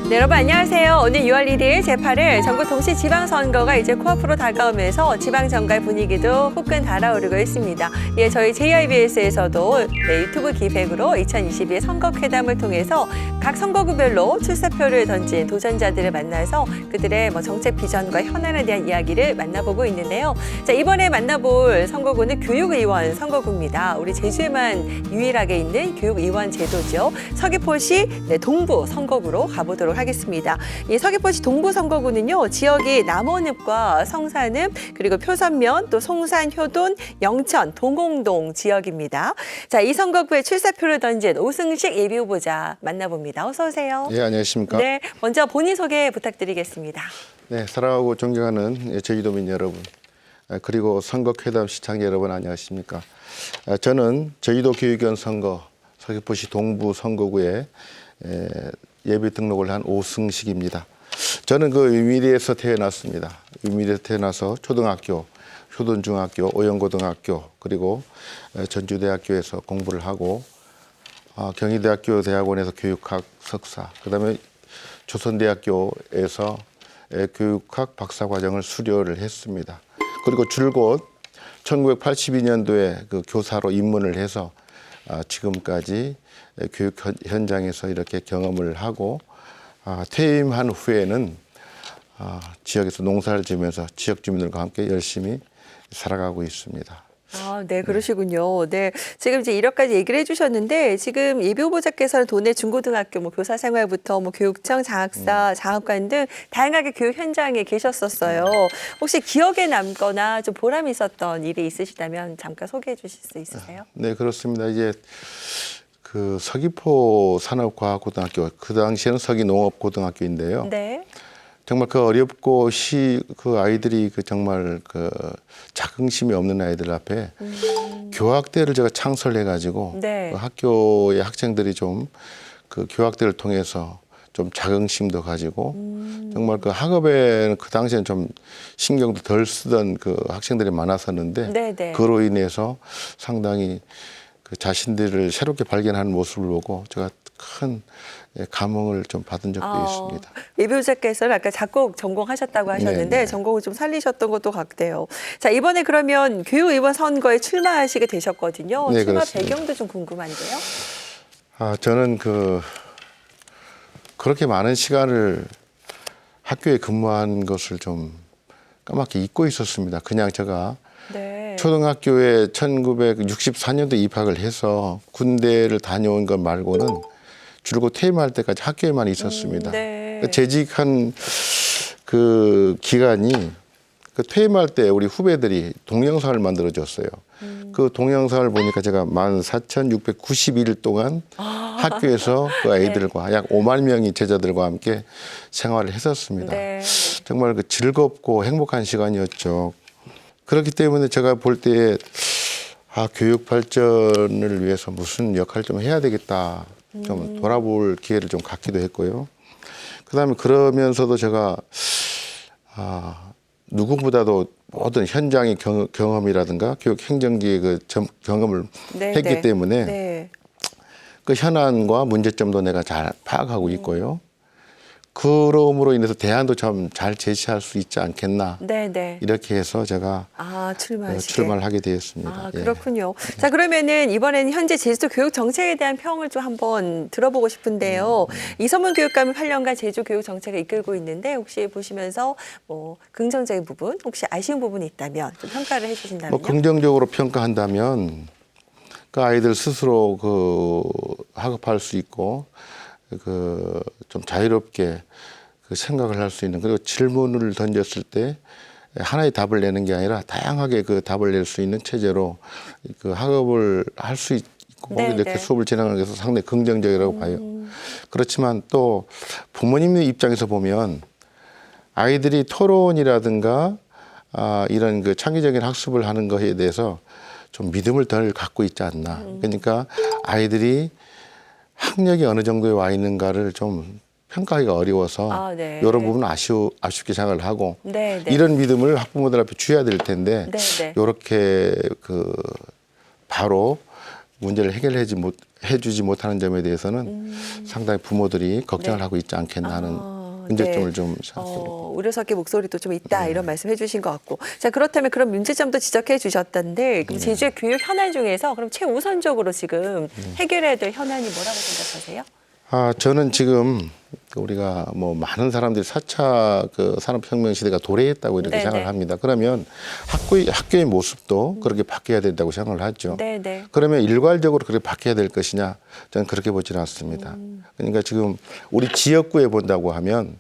네, 여러분 안녕하세요. 오늘 6월 1일 제8일 전국 동시지방선거가 이제 코앞으로 다가오면서 지방정갈 분위기도 후끈 달아오르고 있습니다. 예, 저희 JIBS에서도 유튜브 기획으로 2022 선거회담을 통해서 각 선거구별로 출사표를 던진 도전자들을 만나서 그들의 정책 비전과 현안에 대한 이야기를 만나보고 있는데요. 자, 이번에 만나볼 선거구는 교육의원 선거구입니다. 우리 제주에만 유일하게 있는 교육의원 제도죠. 서귀포시 동부 선거구로 가보도록 하겠습니다. 이 서귀포시 동부 선거구는요, 지역이 남원읍과 성산읍, 그리고 표선면, 또 송산, 효돈, 영천, 동홍동 지역입니다. 자, 이 선거구에 출사표를 던진 오승식 예비후보자 만나봅니다. 어서 오세요. 예, 안녕하십니까. 네, 먼저 본인 소개 부탁드리겠습니다. 네, 사랑하고 존경하는 제주도민 여러분, 그리고 선거회담 시청자 여러분 안녕하십니까. 저는 제주도 교육위원 선거 서귀포시 동부 선거구에 예비 등록을 한 오승식입니다. 저는 그 위미리에서 태어났습니다. 위미리에서 태어나서 초등학교, 효돈중학교, 오영고등학교, 그리고 전주대학교에서 공부를 하고 경희대학교 대학원에서 교육학 석사, 그다음에 조선대학교에서 교육학 박사과정을 수료를 했습니다. 그리고 줄곧 1982년도에 그 교사로 입문을 해서 지금까지 교육 현장에서 이렇게 경험을 하고 퇴임한 후에는 지역에서 농사를 지으면서 지역 주민들과 함께 열심히 살아가고 있습니다. 네, 그러시군요. 네, 지금 이제 이렇게까지 얘기를 해주셨는데 지금 예비 후보자께서는 도내 중고등학교 교사 생활부터 교육청, 장학사, 장학관 등 다양하게 교육 현장에 계셨었어요. 혹시 기억에 남거나 좀 보람이 있었던 일이 있으시다면 잠깐 소개해 주실 수 있으세요? 네, 그렇습니다. 이제 그 서귀포 산업과학고등학교, 그 당시에는 서귀농업고등학교인데요. 네. 정말 그 어렵고 그 아이들이 정말 자긍심이 없는 아이들 앞에 교학대를 제가 창설해 가지고 네. 그 학교의 학생들이 좀 그 교학대를 통해서 좀 자긍심도 가지고 정말 그 학업에는 그 당시에는 좀 신경도 덜 쓰던 그 학생들이 많았었는데 네네. 그로 인해서 상당히 그 자신들을 새롭게 발견하는 모습을 보고 제가 큰 감흥을 좀 받은 적도 있습니다. 예비 후보자께서는 아까 작곡 전공하셨다고 하셨는데 네네. 전공을 좀 살리셨던 것도 같대요. 자, 이번에 그러면 교육의원 선거에 출마하시게 되셨거든요. 네, 출마 그렇습니다. 배경도 좀 궁금한데요. 저는 그렇게 많은 시간을 학교에 근무한 것을 좀 까맣게 잊고 있었습니다. 그냥 제가 네. 초등학교에 1964년도에 입학을 해서 군대를 다녀온 것 말고는 줄곧 퇴임할 때까지 학교에만 있었습니다. 네. 재직한 그 기간이 그 퇴임할 때 우리 후배들이 동영상을 만들어줬어요. 그 동영상을 보니까 제가 14,691일 동안 학교에서 그 아이들과 약 5만 명의 제자들과 함께 생활을 했었습니다. 네. 정말 그 즐겁고 행복한 시간이었죠. 그렇기 때문에 제가 볼 때 교육 발전을 위해서 무슨 역할을 좀 해야 되겠다. 좀 돌아볼 기회를 좀 갖기도 했고요. 그다음에 그러면서도 제가 누구보다도 모든 현장의 경험이라든가 교육 행정기의 그 경험을 네, 했기 네. 때문에 네. 그 현안과 문제점도 내가 잘 파악하고 있고요. 그럼으로 인해서 대안도 좀 잘 제시할 수 있지 않겠나. 네, 네. 이렇게 해서 제가 출마하시게. 출마를 하게 되었습니다. 예. 그렇군요. 자, 그러면은 이번에는 현재 제주도 교육 정책에 대한 평을 좀 한번 들어보고 싶은데요. 이선문 교육감이 8년간 제주 교육 정책을 이끌고 있는데 혹시 보시면서 긍정적인 부분, 혹시 아쉬운 부분이 있다면 좀 평가를 해주신다면요. 긍정적으로 평가한다면 그 아이들 스스로 학업할 수 있고 좀 자유롭게 생각을 할 수 있는, 그리고 질문을 던졌을 때 하나의 답을 내는 게 아니라 다양하게 그 답을 낼 수 있는 체제로 학업을 할 수 있고 네, 이렇게 네. 수업을 진행하는 것은 상당히 긍정적이라고 봐요. 그렇지만 또 부모님 입장에서 보면 아이들이 토론이라든가 이런 창의적인 학습을 하는 것에 대해서 좀 믿음을 덜 갖고 있지 않나. 그러니까 아이들이 학력이 어느 정도에 와 있는가를 좀 평가하기가 어려워서 네. 이런 부분은 아쉽게 생각을 하고 네, 네. 이런 믿음을 학부모들 앞에 줘야 될 텐데 네, 네. 이렇게 바로 문제를 해주지 못하는 점에 대해서는 상당히 부모들이 걱정을 네. 하고 있지 않겠나 하는 문제점을 네. 좀 생각합니다. 우려스럽게 목소리도 좀 있다 이런 말씀 해주신 것 같고 자 그렇다면 그런 문제점도 지적해 주셨던데 그럼 제주의 교육 현안 중에서 그럼 최우선적으로 지금 해결해야 될 현안이 뭐라고 생각하세요? 저는 지금 우리가 뭐 많은 사람들이 4차 그 산업혁명 시대가 도래했다고 이렇게 네네. 생각을 합니다. 그러면 학교의 모습도 그렇게 바뀌어야 된다고 생각을 하죠. 네네. 그러면 일괄적으로 그렇게 바뀌어야 될 것이냐? 저는 그렇게 보지는 않습니다. 그러니까 지금 우리 지역구에 본다고 하면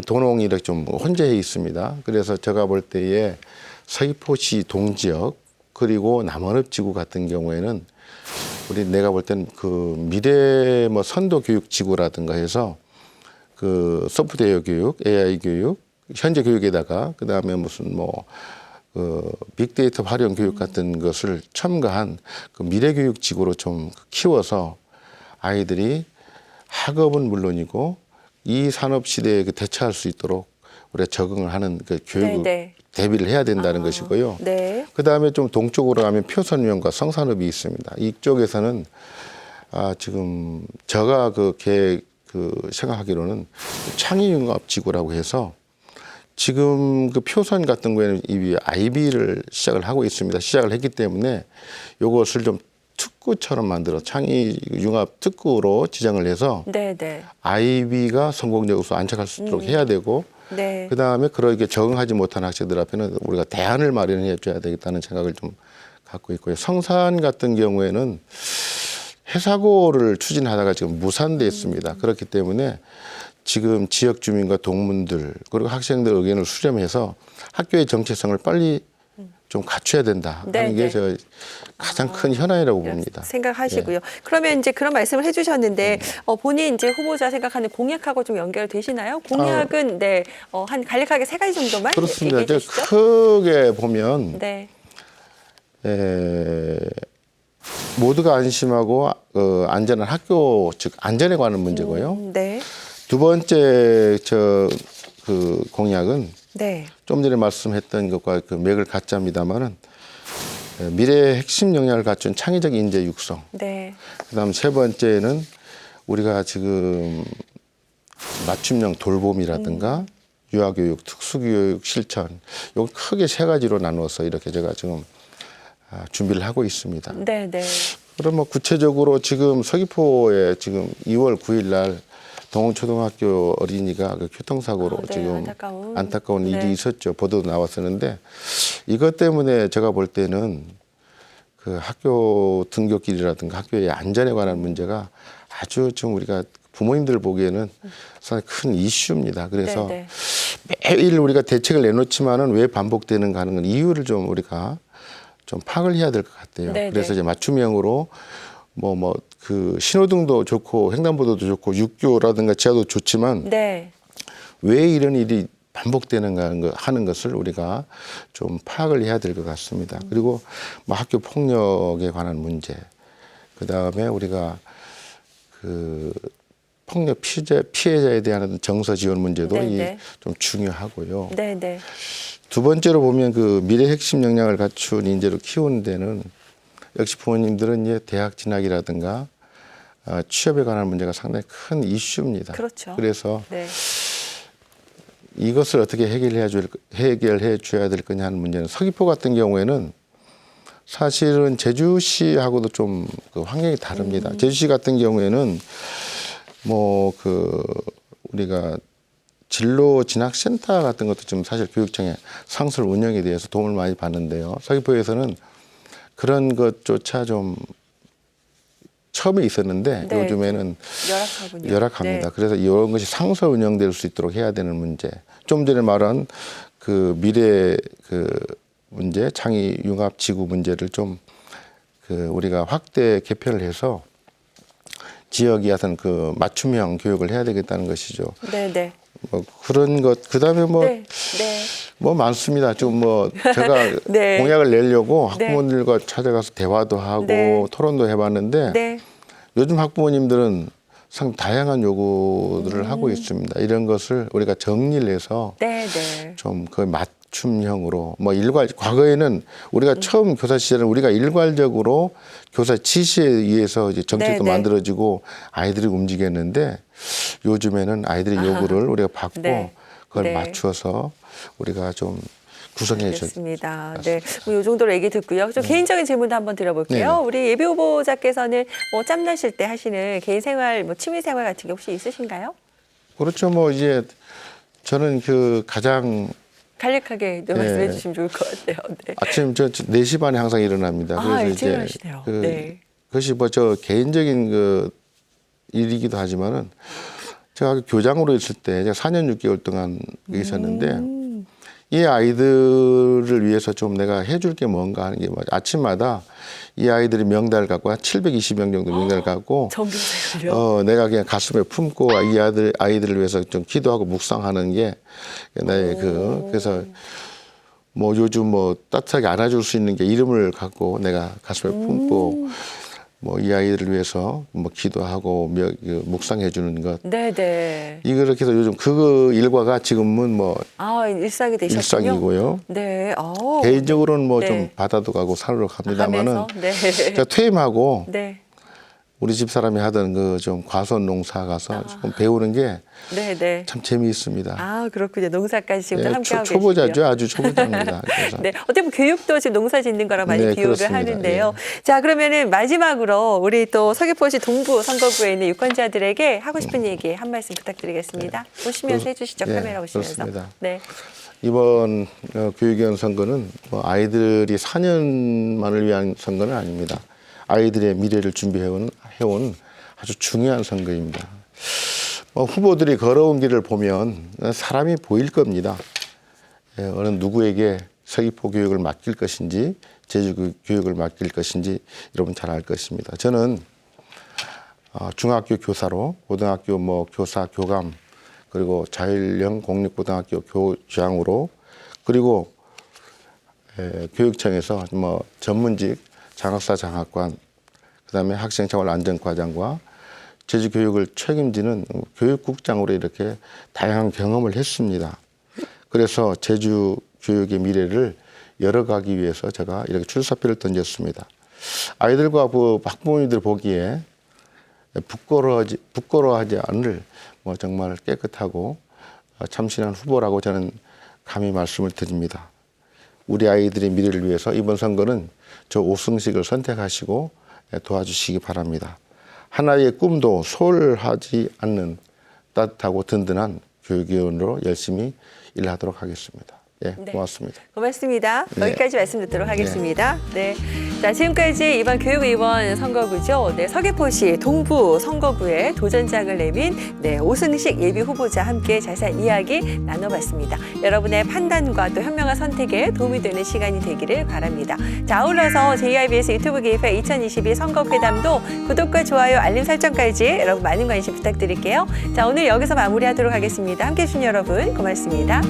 도농이 이렇게 좀 혼재해 있습니다. 그래서 제가 볼 때에 서귀포시 동지역 그리고 남원읍지구 같은 경우에는 내가 볼 때는 그 미래 뭐 선도 교육 지구라든가 해서 그 소프트웨어 교육, AI 교육, 현재 교육에다가 그 다음에 무슨 뭐 빅데이터 활용 교육 같은 것을 첨가한 그 미래 교육 지구로 좀 키워서 아이들이 학업은 물론이고 이 산업 시대에 대처할 수 있도록 우리가 적응을 하는 그 교육을 네네. 대비를 해야 된다는 것이고요. 네. 그 다음에 좀 동쪽으로 가면 표선위원과 성산읍이 있습니다. 이쪽에서는 지금 제가 생각하기로는 창의융합지구라고 해서 지금 그 표선 같은 경우에는 이 IB를 시작을 하고 있습니다. 시작을 했기 때문에 이것을 좀 특구처럼 만들어 창의융합 특구로 지정을 해서 네네. IB가 성공적으로 안착할 수 있도록 해야 되고 네. 그 다음에 그러게 적응하지 못한 학생들 앞에는 우리가 대안을 마련해 줘야 되겠다는 생각을 좀 갖고 있고요. 성산 같은 경우에는 해사고를 추진하다가 지금 무산됐습니다. 그렇기 때문에 지금 지역 주민과 동문들 그리고 학생들 의견을 수렴해서 학교의 정체성을 빨리 좀 갖춰야 된다 하는 게 저 가장 큰 현안이라고 봅니다. 생각하시고요. 그러면 이제 그런 말씀을 해주셨는데 본인 이제 후보자 생각하는 공약하고 좀 연결되시나요? 공약은 네, 한 간략하게 3가지 정도만 그렇습니다. 얘기해 저 주시죠. 크게 보면 네. 모두가 안심하고 안전한 학교 즉 안전에 관한 문제고요. 네. 두 번째 그 공약은 네. 좀 전에 말씀했던 것과 그 맥을 갖잡니다만은 미래의 핵심 역량을 갖춘 창의적 인재 육성. 네. 그다음 세 번째는 우리가 지금 맞춤형 돌봄이라든가 유아교육, 특수교육 실천, 요 크게 3가지로 나누어서 이렇게 제가 지금 준비를 하고 있습니다. 네. 네. 그럼 뭐 구체적으로 지금 서귀포에 지금 2월 9일 날 동원초등학교 어린이가 그 교통사고로 네, 지금 안타까운 네. 일이 있었죠. 보도도 나왔었는데 이것 때문에 제가 볼 때는 그 학교 등굣길이라든가 학교의 안전에 관한 문제가 아주 좀 우리가 부모님들 보기에는 상당히 큰 이슈입니다. 그래서 네. 매일 우리가 대책을 내놓지만은 왜 반복되는가 하는 건 이유를 좀 우리가 좀 파악을 해야 될 것 같아요. 네, 그래서 네. 이제 맞춤형으로 그 신호등도 좋고 횡단보도도 좋고 육교라든가 지하도 좋지만 네. 왜 이런 일이 반복되는가 하는 것을 우리가 좀 파악을 해야 될 것 같습니다. 그리고 뭐 학교 폭력에 관한 문제, 그 다음에 우리가 그 폭력 피해자에 대한 정서 지원 문제도 네네. 좀 중요하고요. 네. 두 번째로 보면 그 미래 핵심 역량을 갖춘 인재를 키우는 데는 역시 부모님들은 이제 대학 진학이라든가 취업에 관한 문제가 상당히 큰 이슈입니다. 그렇죠. 그래서 네. 이것을 어떻게 해결해 줘야 될 거냐 하는 문제는 서귀포 같은 경우에는 사실은 제주시하고도 좀 그 환경이 다릅니다. 제주시 같은 경우에는 뭐 그 우리가 진로 진학센터 같은 것도 좀 사실 교육청의 상설 운영에 대해서 도움을 많이 받는데요. 서귀포에서는 그런 것조차 좀 처음에 있었는데 네, 요즘에는 열악하군요. 열악합니다. 네. 그래서 이런 것이 상설 운영될 수 있도록 해야 되는 문제. 좀 전에 말한 그 미래 그 문제, 창의 융합 지구 문제를 좀 그 우리가 확대 개편을 해서 지역이 하여튼 그 맞춤형 교육을 해야 되겠다는 것이죠. 네. 뭐 그런 것 그다음에 뭐 네. 뭐 많습니다. 좀 뭐 제가 네. 공약을 내려고 학부모님들과 찾아가서 대화도 하고 네. 토론도 해봤는데 네. 요즘 학부모님들은 상당히 다양한 요구들을 하고 있습니다. 이런 것을 우리가 정리를 해서 네. 좀 그 맞춤형으로 뭐 과거에는 우리가 처음 교사 시절은 우리가 일괄적으로 교사 지시에 의해서 이제 정책도 네, 네. 만들어지고 아이들이 움직였는데 요즘에는 아이들의 요구를 우리가 받고 네. 그걸 네. 맞추어서 우리가 좀 구성해 줘. 알겠습니다. 네, 뭐이 정도로 얘기 듣고요. 좀 개인적인 질문도 한번 드려볼게요. 네. 우리 예비 후보자께서는 뭐 짬나실 때 하시는 개인 생활, 뭐 취미 생활 같은 게 혹시 있으신가요? 그렇죠. 뭐 이제 저는 그 가장 간략하게 네, 말씀해 주시면 좋을 것 같아요. 네. 아침 4시 반에 항상 일어납니다. 아, 일찍 일어나시네요. 네. 그것이 뭐 저 개인적인 그 일이기도 하지만은 제가 교장으로 있을 때 제가 4년 6개월 동안 있었는데 이 아이들을 위해서 좀 내가 해줄 게 뭔가 하는 게 아침마다 이 아이들이 명단을 갖고 한 720명 정도 명단을 갖고 정교사요. 내가 그냥 가슴에 품고 이 아이들을 위해서 좀 기도하고 묵상하는 게 나의 그래서 뭐 요즘 뭐 따뜻하게 안아줄 수 있는 게 이름을 갖고 내가 가슴에 품고 뭐 이 아이들을 위해서 뭐 기도하고 묵상해 주는 것. 네네. 이렇게 해서 요즘 그 일과가 지금은 뭐 아, 일상이 되셨군요. 일상이고요. 네. 개인적으로는 뭐 좀 네. 바다도 가고 산으로 갑니다만은 하면서 네. 제가 퇴임하고 네. 우리 집 사람이 하던 그 좀 과수원 농사 가서 조금 배우는 게 네, 네. 참 재미있습니다. 아, 그렇군요. 농사까지 지금도 예, 함께 하고 초보자죠. 계시고요. 아주 초보자입니다. 그래서 네, 어떻게 보면 교육도 지금 농사 짓는 거랑 많이 네, 비유를 그렇습니다. 하는데요. 자, 그러면은 마지막으로 우리 또 서귀포시 동부 선거구에 있는 유권자들에게 하고 싶은 얘기 한 말씀 부탁드리겠습니다. 보시면서 해주시죠. 네, 카메라 보시면서. 그렇습니다. 네, 이번 교육위원 선거는 뭐 아이들이 4년만을 위한 선거는 아닙니다. 아이들의 미래를 준비해온 아주 중요한 선거입니다. 후보들이 걸어온 길을 보면 사람이 보일 겁니다. 어느 누구에게 서귀포 교육을 맡길 것인지 제주 교육을 맡길 것인지 여러분 잘 알 것입니다. 저는 중학교 교사로 고등학교 뭐 교사 교감 그리고 자율형 공립고등학교 교장으로 그리고 교육청에서 뭐 전문직 장학사 장학관 그다음에 학생생활안전과장과 제주 교육을 책임지는 교육국장으로 이렇게 다양한 경험을 했습니다. 그래서 제주 교육의 미래를 열어가기 위해서 제가 이렇게 출사표를 던졌습니다. 아이들과 학부모님들 보기에 부끄러워하지 않을 뭐 정말 깨끗하고 참신한 후보라고 저는 감히 말씀을 드립니다. 우리 아이들의 미래를 위해서 이번 선거는 저 오승식을 선택하시고 도와주시기 바랍니다. 하나의 꿈도 소홀하지 않는 따뜻하고 든든한 교육위원으로 열심히 일하도록 하겠습니다. 예, 네. 고맙습니다. 고맙습니다. 네. 여기까지 말씀 듣도록 하겠습니다. 네. 자, 지금까지 이번 교육위원 선거구죠. 네, 서귀포시 동부 선거구에 도전장을 내민 오승식 예비 후보자 함께 자세한 이야기 나눠봤습니다. 여러분의 판단과 또 현명한 선택에 도움이 되는 시간이 되기를 바랍니다. 자, 아울러서 JIBS 유튜브 기획회 2022 선거회담도 구독과 좋아요, 알림 설정까지 여러분 많은 관심 부탁드릴게요. 자, 오늘 여기서 마무리하도록 하겠습니다. 함께해 주신 여러분 고맙습니다.